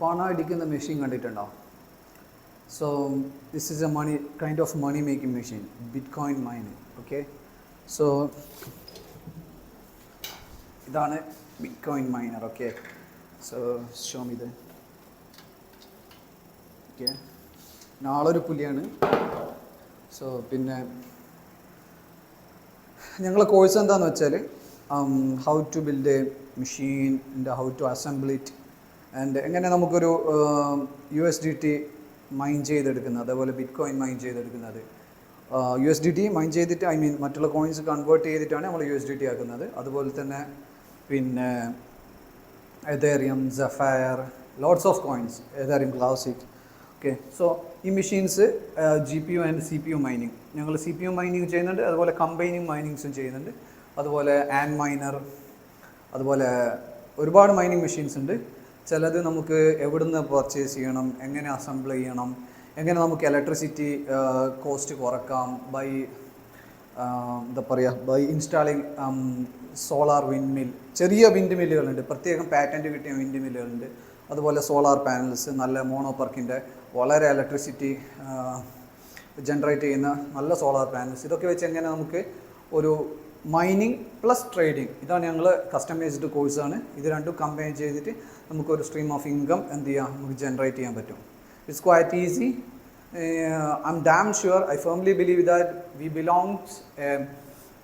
പണം അടിക്കുന്ന മെഷീൻ കണ്ടിട്ടുണ്ടോ? So this is a kind of money making machine, bitcoin mining. Okay, so ഇതാണ് bitcoin miner. Okay, so show me ഇത്. Okay, നാളൊരു പുലിയാണ്. So പിന്നെ ഞങ്ങളെ course എന്താണെന്ന് വെച്ചാൽ how to build a machine and how to assemble it and എങ്ങനെ നമുക്കൊരു USDT mine ചെയ്തെടുക്കുന്നത്, അതേപോലെ ബിറ്റ് കോയിൻ മൈൻ ചെയ്തെടുക്കുന്നത്. USDT മൈൻ ചെയ്തിട്ട് മറ്റുള്ള കോയിൻസ് കൺവേർട്ട് ചെയ്തിട്ടാണ് നമ്മൾ USDT ആക്കുന്നത്. അതുപോലെ തന്നെ പിന്നെ Ethereum, sapphire, lots of coins, Ethereum classic. Okay, so ഈ machines GPU and CPU mining, ഞങ്ങൾ CPU മൈനിങ് ചെയ്യുന്നുണ്ട്, അതുപോലെ കമ്പൈനിങ് മൈനിങ്സും ചെയ്യുന്നുണ്ട്, അതുപോലെ ആൻഡ് മൈനർ, അതുപോലെ ഒരുപാട് മൈനിങ് മെഷീൻസ് ഉണ്ട്. ചിലത് നമുക്ക് എവിടുന്ന് പർച്ചേസ് ചെയ്യണം, എങ്ങനെ അസംബിൾ ചെയ്യണം, എങ്ങനെ നമുക്ക് ഇലക്ട്രിസിറ്റി കോസ്റ്റ് കുറക്കാം by installing solar windmill. ചെറിയ വിൻഡ് മില്ലുകളുണ്ട്, പ്രത്യേകം പാറ്റൻറ്റ് കിട്ടിയ വിൻഡ് മില്ലുകളുണ്ട്. അതുപോലെ സോളാർ പാനൽസ്, നല്ല മോണോപർക്കിൻ്റെ വളരെ ഇലക്ട്രിസിറ്റി ജനറേറ്റ് ചെയ്യുന്ന നല്ല സോളാർ പാനൽസ്. ഇതൊക്കെ വെച്ച് എങ്ങനെ നമുക്ക് ഒരു മൈനിങ് പ്ലസ് ട്രേഡിങ്, ഇതാണ് ഞങ്ങൾ കസ്റ്റമൈസ്ഡ് കോഴ്സാണ്. ഇത് രണ്ടും കമ്പൈൻ ചെയ്തിട്ട് നമുക്കൊരു സ്ട്രീം ഓഫ് ഇൻകം എന്ത് ചെയ്യാം, നമുക്ക് ജനറേറ്റ് ചെയ്യാൻ പറ്റും. It's quite easy. I am damn sure, I firmly believe that we belongs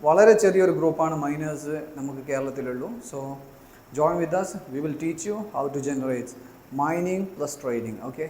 വളരെ ചെറിയൊരു ഗ്രൂപ്പാണ് മൈനേഴ്സ് നമുക്ക് കേരളത്തിലുള്ളൂ. So join with us, we will teach you how to generate mining plus trading. Okay.